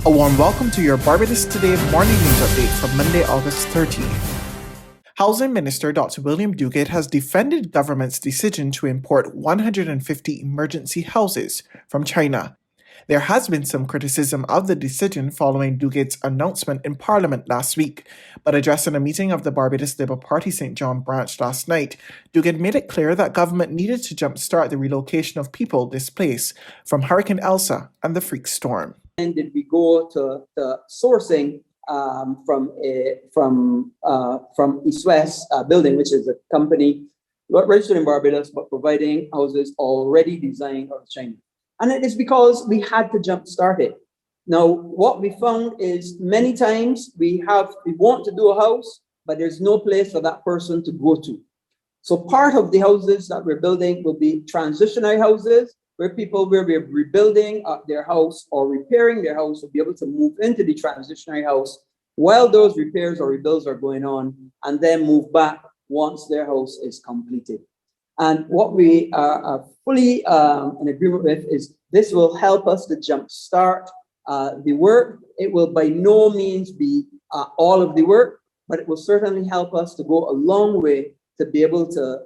A warm welcome to your Barbados Today Morning News Update for Monday, August 30th. Housing Minister Dr. William Duguid has defended government's decision to import 150 emergency houses from China. There has been some criticism of the decision following Duguid's announcement in Parliament last week, but addressing a meeting of the Barbados Labour Party St. John branch last night, Duguid made it clear that government needed to jumpstart the relocation of people displaced from Hurricane Elsa and the freak storm. And did we go to sourcing from East West Building, which is a company registered in Barbados, but providing houses already designed out of China. And it is because we had to jumpstart it. Now, what we found is many times we want to do a house, but there's no place for that person to go to. So part of the houses that we're building will be transitionary houses, where we're rebuilding their house or repairing their house will be able to move into the transitionary house while those repairs or rebuilds are going on, and then move back once their house is completed. And what we are fully in agreement with is this will help us to jumpstart the work. It will by no means be all of the work, but it will certainly help us to go a long way to be able to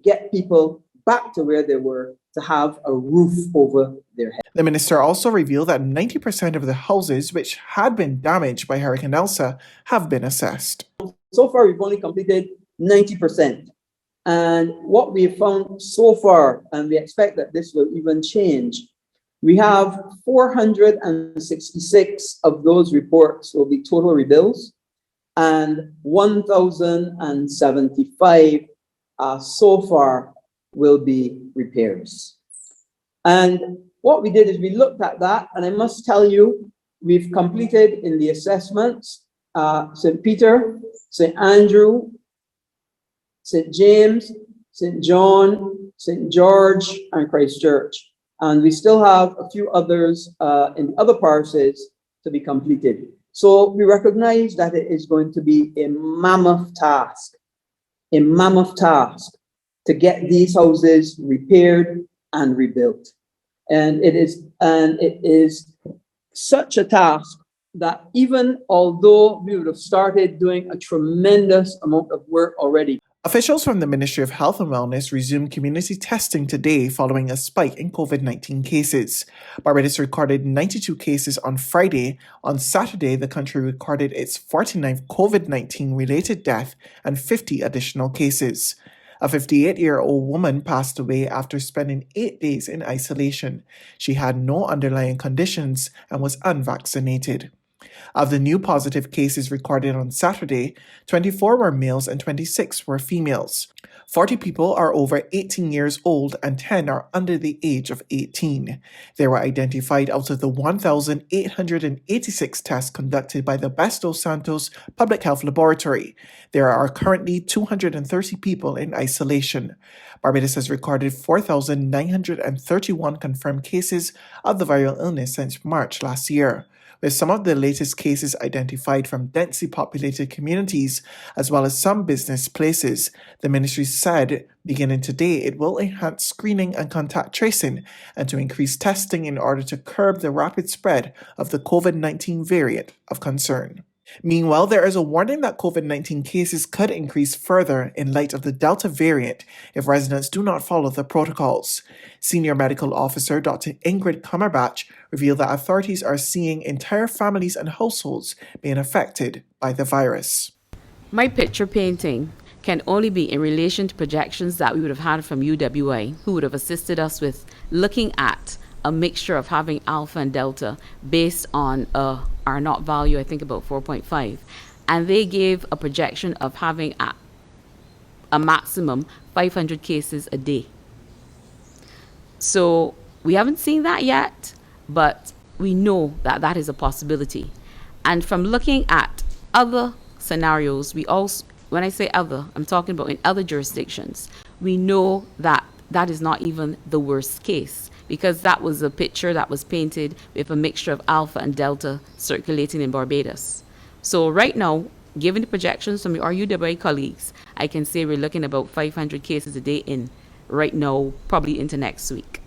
get people back to where they were, to have a roof over their head. The minister also revealed that 90% of the houses which had been damaged by Hurricane Elsa have been assessed. So far, we've only completed 90%. And what we've found so far, and we expect that this will even change, we have 466 of those reports will be total rebuilds, and 1,075 so far will be repairs. And what we did is we looked at that, and I must tell you, we've completed in the assessments St. Peter, St. Andrew, St. James, St. John, St. George, and Christchurch. And we still have a few others in other parishes to be completed. So we recognize that it is going to be a mammoth task to get these houses repaired and rebuilt. And it is such a task that even although we would have started doing a tremendous amount of work already. Officials from the Ministry of Health and Wellness resumed community testing today following a spike in COVID-19 cases. Barbados recorded 92 cases on Friday. On Saturday, the country recorded its 49th COVID-19 related death and 50 additional cases. A 58-year-old woman passed away after spending 8 days in isolation. She had no underlying conditions and was unvaccinated. Of the new positive cases recorded on Saturday, 24 were males and 26 were females. 40 people are over 18 years old and 10 are under the age of 18. They were identified out of the 1,886 tests conducted by the Barbados Santos Public Health Laboratory. There are currently 230 people in isolation. Barbados has recorded 4,931 confirmed cases of the viral illness since March last year, with some of the latest cases identified from densely populated communities as well as some business places. The ministry said beginning today it will enhance screening and contact tracing and to increase testing in order to curb the rapid spread of the COVID-19 variant of concern. Meanwhile, there is a warning that COVID-19 cases could increase further in light of the Delta variant if residents do not follow the protocols. Senior Medical Officer Dr. Ingrid Kammerbach revealed that authorities are seeing entire families and households being affected by the virus. My picture painting can only be in relation to projections that we would have had from UWI, who would have assisted us with looking at a mixture of having alpha and delta based on a R0 value, I think about 4.5. And they gave a projection of having a maximum 500 cases a day. So we haven't seen that yet, but we know that that is a possibility. And from looking at other scenarios, we also, when I say other, I'm talking about in other jurisdictions, we know that that is not even the worst case, because that was a picture that was painted with a mixture of alpha and delta circulating in Barbados. So right now, given the projections from our UWI colleagues, I can say we're looking about 500 cases a day in right now, probably into next week,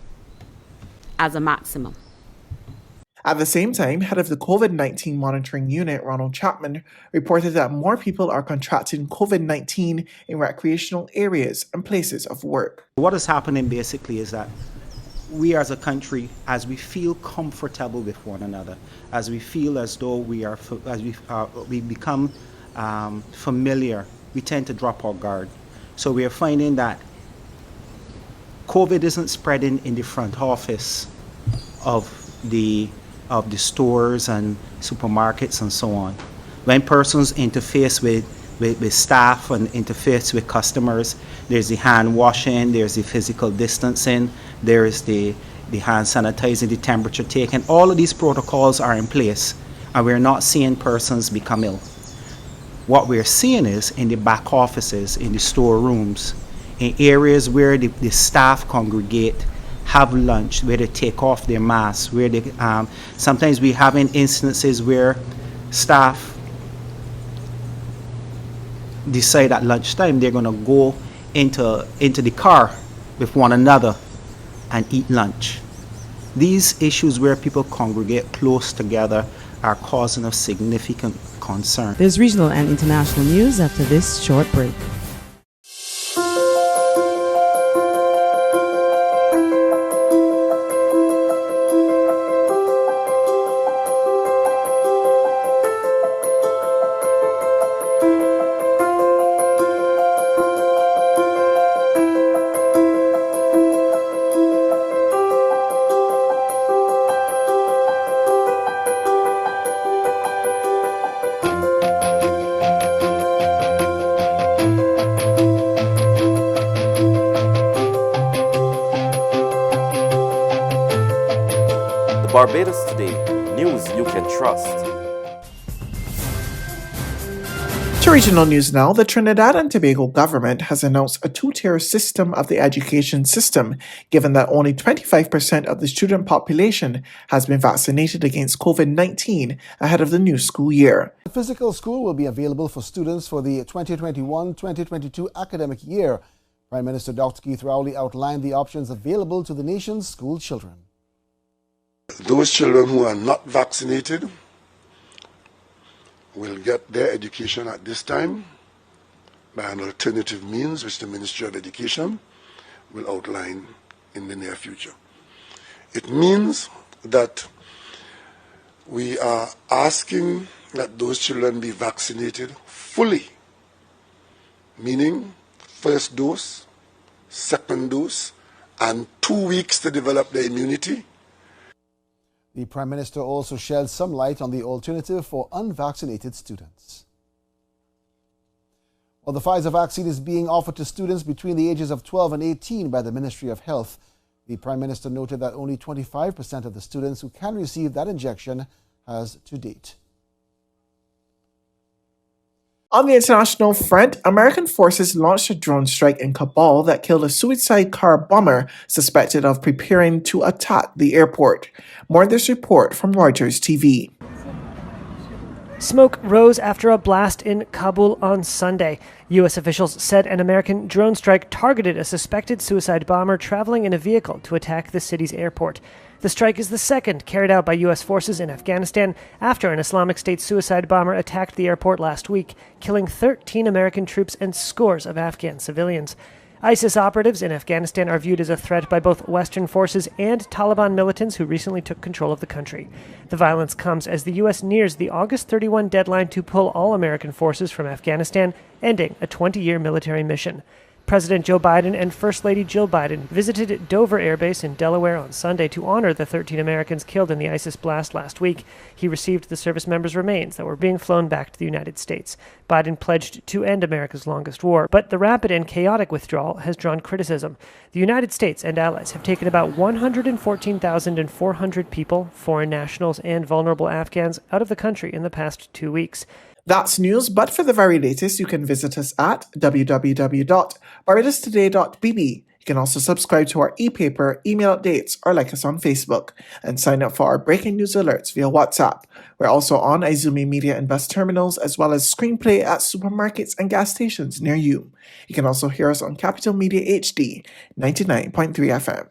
as a maximum. At the same time, head of the COVID-19 monitoring unit, Ronald Chapman, reported that more people are contracting COVID-19 in recreational areas and places of work. What is happening basically is that we as a country, as we feel comfortable with one another, as we feel as though we become familiar, we tend to drop our guard. So we are finding that COVID isn't spreading in the front office of the stores and supermarkets and so on. When persons interface with staff and interface with customers, there's the hand washing, there's the physical distancing, there's the hand sanitizing, the temperature taking. All of these protocols are in place, and we're not seeing persons become ill. What we're seeing is in the back offices, in the storerooms, in areas where the staff congregate, have lunch, where they take off their masks, where they sometimes we having instances where staff decide at lunchtime they're going to go into the car with one another and eat lunch. These issues where people congregate close together are causing us significant concern. There's regional and international news after this short break. Barbados Today, news you can trust. To regional news now, the Trinidad and Tobago government has announced a two-tier system of the education system, given that only 25% of the student population has been vaccinated against COVID-19 ahead of the new school year. The physical school will be available for students for the 2021-2022 academic year. Prime Minister Dr. Keith Rowley outlined the options available to the nation's school children. Those children who are not vaccinated will get their education at this time by an alternative means which the Ministry of Education will outline in the near future. It means that we are asking that those children be vaccinated fully, meaning first dose, second dose, and 2 weeks to develop their immunity. The Prime Minister also shed some light on the alternative for unvaccinated students. Well, the Pfizer vaccine is being offered to students between the ages of 12 and 18 by the Ministry of Health. The Prime Minister noted that only 25% of the students who can receive that injection has to date. On the international front, American forces launched a drone strike in Kabul that killed a suicide car bomber suspected of preparing to attack the airport. More on this report from Reuters TV. Smoke rose after a blast in Kabul on Sunday. U.S. officials said an American drone strike targeted a suspected suicide bomber traveling in a vehicle to attack the city's airport. The strike is the second carried out by U.S. forces in Afghanistan after an Islamic State suicide bomber attacked the airport last week, killing 13 American troops and scores of Afghan civilians. ISIS operatives in Afghanistan are viewed as a threat by both Western forces and Taliban militants who recently took control of the country. The violence comes as the U.S. nears the August 31 deadline to pull all American forces from Afghanistan, ending a 20-year military mission. President Joe Biden and First Lady Jill Biden visited Dover Air Base in Delaware on Sunday to honor the 13 Americans killed in the ISIS blast last week. He received the service members' remains that were being flown back to the United States. Biden pledged to end America's longest war, but the rapid and chaotic withdrawal has drawn criticism. The United States and allies have taken about 114,400 people, foreign nationals and vulnerable Afghans, out of the country in the past 2 weeks. That's news, but for the very latest, you can visit us at www.barbadostoday.bb. You can also subscribe to our e-paper, email updates, or like us on Facebook, and sign up for our breaking news alerts via WhatsApp. We're also on Izumi Media and bus terminals, as well as Screenplay at supermarkets and gas stations near you. You can also hear us on Capital Media HD 99.3 FM.